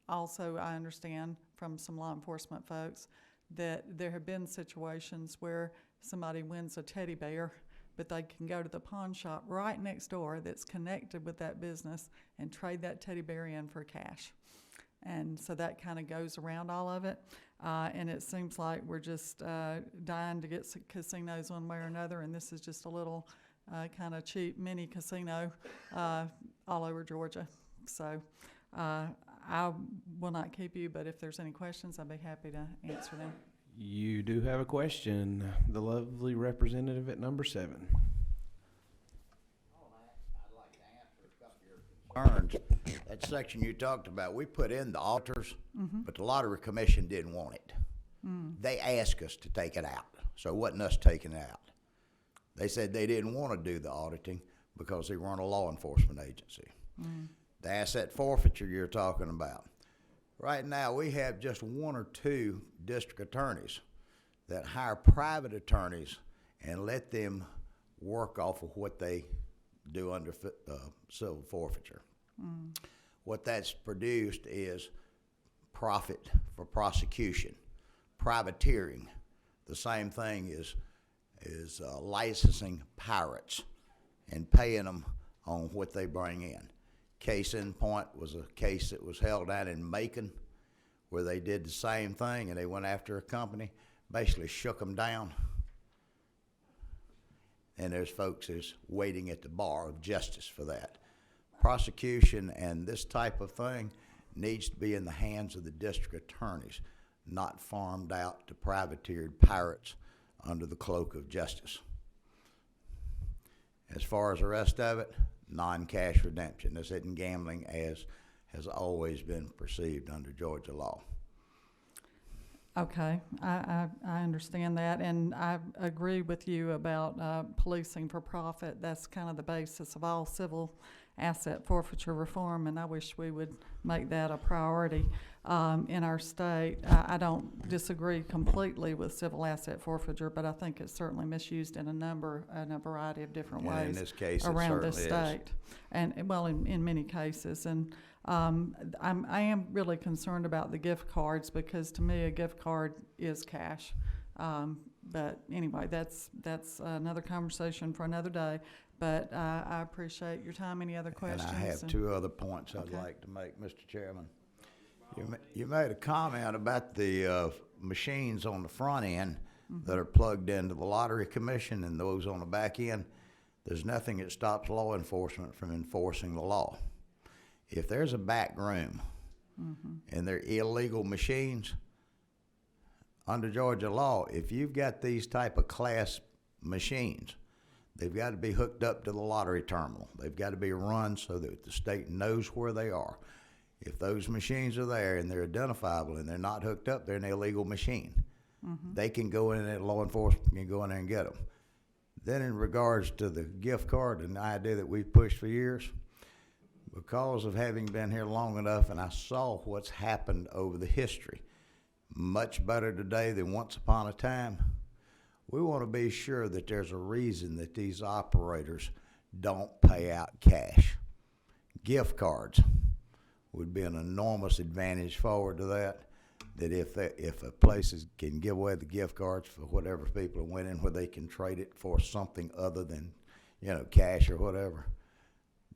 also I understand from some law enforcement folks that there have been situations where somebody wins a teddy bear, but they can go to the pawn shop right next door that's connected with that business and trade that teddy bear in for cash. And so that kind of goes around all of it. And it seems like we're just dying to get casinos one way or another, and this is just a little kind of cheap mini casino all over Georgia. So I will not keep you, but if there's any questions, I'd be happy to answer them. You do have a question. The lovely representative at number 7. I'd like to answer a couple of your concerns. That section you talked about, we put in the auditors, but the Lottery Commission didn't want it. They asked us to take it out, so it wasn't us taking it out. They said they didn't want to do the auditing because they weren't a law enforcement agency. The asset forfeiture you're talking about. Right now, we have just 1 or 2 district attorneys that hire private attorneys and let them work off of what they do under civil forfeiture. What that's produced is profit for prosecution, privateering. The same thing is licensing pirates and paying them on what they bring in. Case in point was a case that was held out in Macon where they did the same thing, and they went after a company, basically shook them down. And there's folks that's waiting at the bar of justice for that. Prosecution and this type of thing needs to be in the hands of the district attorneys, not farmed out to privateered pirates under the cloak of justice. As far as the rest of it, non-cash redemption. This isn't gambling as has always been perceived under Georgia law. Okay, I understand that, and I agree with you about policing for profit. That's kind of the basis of all civil asset forfeiture reform, and I wish we would make that a priority in our state. I don't disagree completely with civil asset forfeiture, but I think it's certainly misused in a variety of different ways In this case, around it this certainly state, and well, in many cases. And I am really concerned about the gift cards, because to me a gift card is cash. But anyway, that's another conversation for another day. But I appreciate your time. Any other questions? And I have 2 other points I'd like to make, Mr. Chairman. You made a comment about the machines on the front end that are plugged into the Lottery Commission and those on the back end. There's nothing that stops law enforcement from enforcing the law. If there's a back room and they're illegal machines, under Georgia law, if you've got these type of class machines, they've got to be hooked up to the lottery terminal. They've got to be run so that the state knows where they are. If those machines are there and they're identifiable and they're not hooked up, they're an illegal machine. They can go in, and law enforcement can go in there and get them. Then in regards to the gift card, an idea that we've pushed for years, because of having been here long enough and I saw what's happened over the history, much better today than once upon a time, we want to be sure that there's a reason that these operators don't pay out cash. Gift cards would be an enormous advantage forward to that. That if a place can give away the gift cards for whatever people are winning, where they can trade it for something other than, cash or whatever,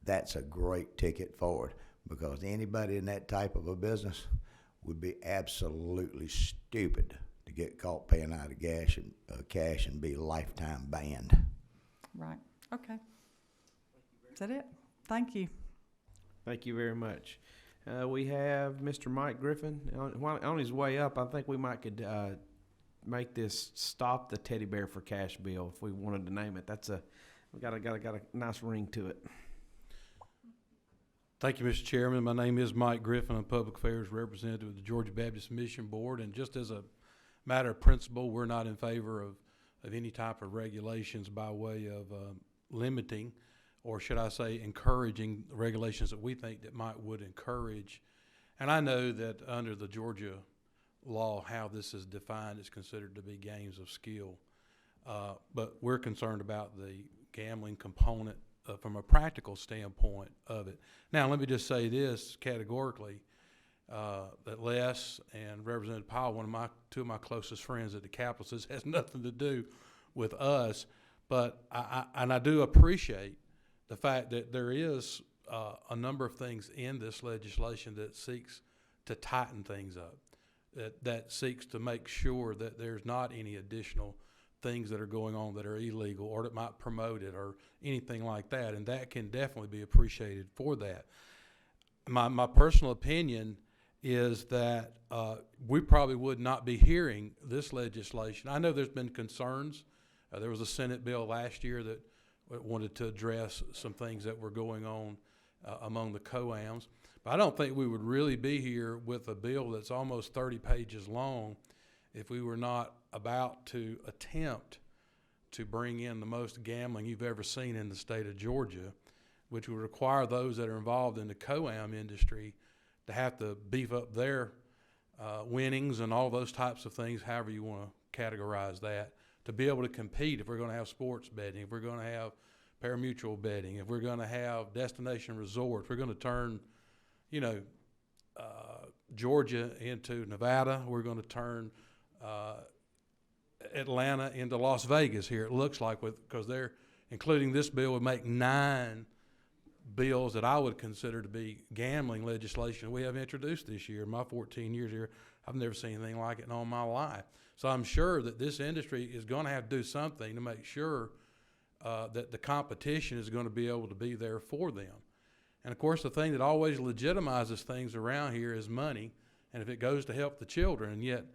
that's a great ticket forward, because anybody in that type of a business would be absolutely stupid to get caught paying out of cash and be lifetime banned. Right, okay. Is that it? Thank you. Thank you very much. We have Mr. Mike Griffin on his way up. I think we might could make this Stop the Teddy Bear for Cash bill if we wanted to name it. We got a nice ring to it. Thank you, Mr. Chairman. My name is Mike Griffin. I'm Public Affairs Representative of the Georgia Baptist Mission Board, and just as a matter of principle, we're not in favor of any type of regulations by way of limiting, or should I say encouraging, regulations that we think that would encourage. And I know that under the Georgia law, how this is defined is considered to be games of skill. But we're concerned about the gambling component from a practical standpoint of it. Now, let me just say this categorically, that Les and Representative Powell, two of my closest friends at the Capitol, says has nothing to do with us. But I do appreciate the fact that there is a number of things in this legislation that seeks to tighten things up, that seeks to make sure that there's not any additional things that are going on that are illegal or that might promote it or anything like that, and that can definitely be appreciated for that. My personal opinion is that we probably would not be hearing this legislation. I know there's been concerns. There was a Senate bill last year that wanted to address some things that were going on among the COAMs. But I don't think we would really be here with a bill that's almost 30 pages long if we were not about to attempt to bring in the most gambling you've ever seen in the state of Georgia, which would require those that are involved in the COAM industry to have to beef up their winnings and all those types of things, however you want to categorize that, to be able to compete. If we're going to have sports betting, if we're going to have pari-mutuel betting, if we're going to have destination resorts, we're going to turn, Georgia into Nevada. We're going to turn Atlanta into Las Vegas here, it looks like, because they're including this bill would make 9 bills that I would consider to be gambling legislation we have introduced this year. In my 14 years here, I've never seen anything like it in all my life. So I'm sure that this industry is going to have to do something to make sure that the competition is going to be able to be there for them. And, of course, the thing that always legitimizes things around here is money, and if it goes to help the children. And yet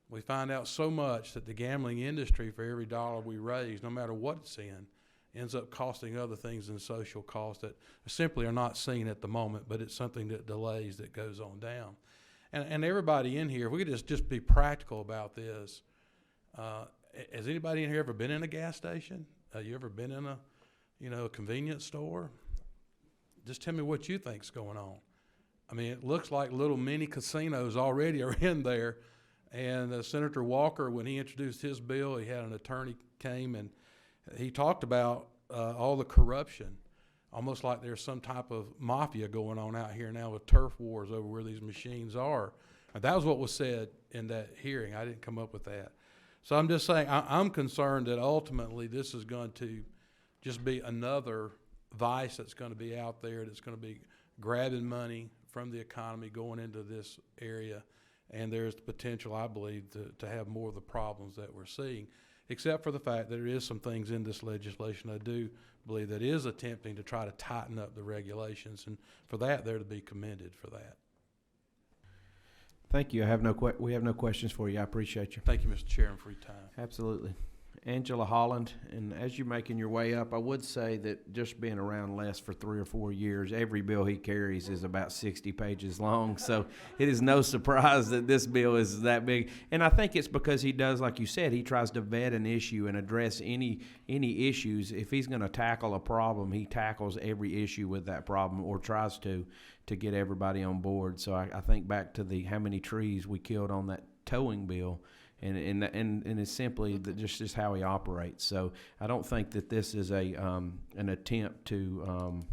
we find out so much that the gambling industry, for every dollar we raise, no matter what it's in, ends up costing other things than social costs that simply are not seen at the moment, but it's something that delays, that goes on down. And everybody in here, if we could just be practical about this. Has anybody in here ever been in a gas station? You ever been in a convenience store? Just tell me what you think's going on. I mean, it looks like little mini casinos already are in there. And Senator Walker, when he introduced his bill, he had an attorney came and he talked about all the corruption, almost like there's some type of mafia going on out here now with turf wars over where these machines are. And that was what was said in that hearing. I didn't come up with that. So I'm just saying, I'm concerned that ultimately this is going to just be another vice that's going to be out there, that's going to be grabbing money from the economy going into this area. And there's the potential, I believe, to have more of the problems that we're seeing, except for the fact that there is some things in this legislation I do believe that is attempting to try to tighten up the regulations, and for that, they're to be commended for that. Thank you. We have no questions for you. I appreciate you. Thank you, Mr. Chairman, for your time. Absolutely. Angela Holland, and as you're making your way up, I would say that just being around Les for 3 or 4 years, every bill he carries is about 60 pages long, so it is no surprise that this bill is that big. And I think it's because he does, like you said, he tries to vet an issue and address any issues. If he's going to tackle a problem, he tackles every issue with that problem, or tries to get everybody on board. So I think back to how many trees we killed on that towing bill. And it's simply just how he operates. So I don't think that this is an attempt to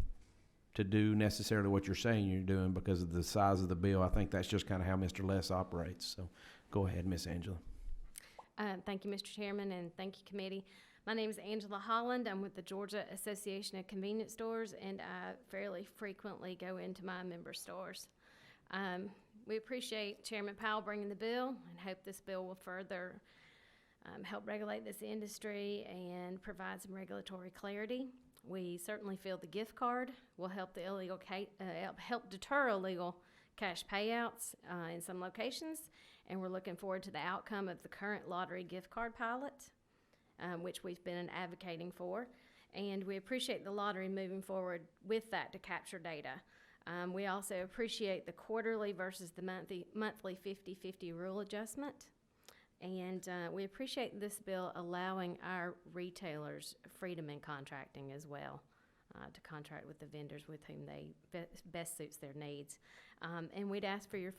do necessarily what you're saying you're doing because of the size of the bill. I think that's just kind of how Mr. Les operates. So go ahead, Miss Angela. Thank you, Mr. Chairman, and thank you, committee. My name is Angela Holland. I'm with the Georgia Association of Convenience Stores, and I fairly frequently go into my member stores. We appreciate Chairman Powell bringing the bill and hope this bill will further help regulate this industry and provide some regulatory clarity. We certainly feel the gift card will help the help deter illegal cash payouts in some locations, and we're looking forward to the outcome of the current lottery gift card pilot, which we've been advocating for, and we appreciate the lottery moving forward with that to capture data. We also appreciate the quarterly versus the monthly 50-50 rule adjustment. And we appreciate this bill allowing our retailers freedom in contracting as well, to contract with the vendors with whom they best suits their needs. And we'd ask for your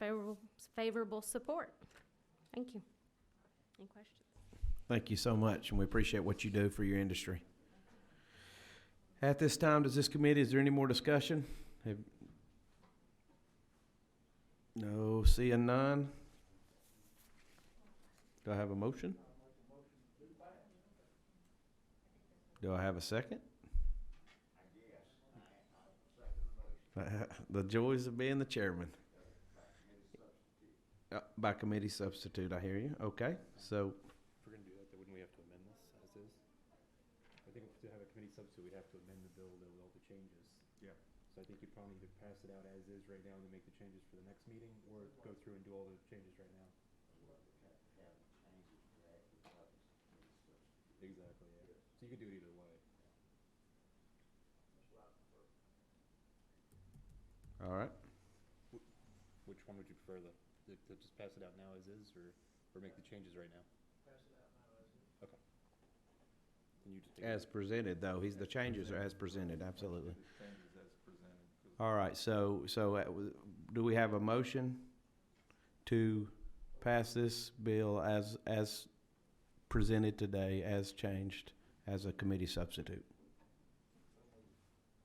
favorable support. Thank you. Any questions? Thank you so much, and we appreciate what you do for your industry. At this time, is there any more discussion? No, seeing none. Do I have a motion? Do I have a second? The joys of being the chairman. By committee substitute, I hear you. Okay, so. If we're going to do that, then wouldn't we have to amend this as is? I think to have a committee substitute, we'd have to amend the bill with all the changes. Yeah. So I think you'd probably either pass it out as is right now and then make the changes for the next meeting, or go through and do all the changes right now. Exactly, yeah. So you could do it either way. All right. Which one would you prefer, to just pass it out now as is, or make the changes right now? Pass it out now as is. Okay. Can you just take As presented, though, the changes are as presented, absolutely. Changes as presented. All right, so do we have a motion to pass this bill as presented today, as changed, as a committee substitute?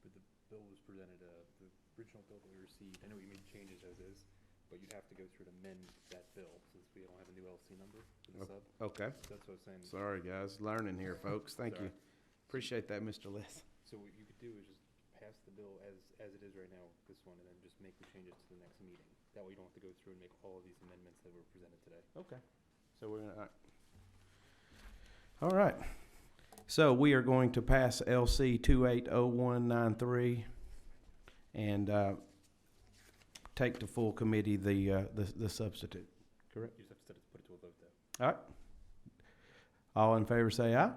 But the bill was presented, the original bill that we received, I know you made changes as is, but you'd have to go through and amend that bill since we don't have a new LC number for the sub. Okay. So that's what I was saying. Sorry, guys. Learning here, folks. Thank you. Appreciate that, Mr. Les. So what you could do is just pass the bill as it is right now, this one, and then just make the changes to the next meeting. That way you don't have to go through and make all of these amendments that were presented today. Okay. So we're going to... All right. So we are going to pass LC 280193 and take to full committee the substitute. Correct? You just have to put it to a vote, though. All right. All in favor say aye.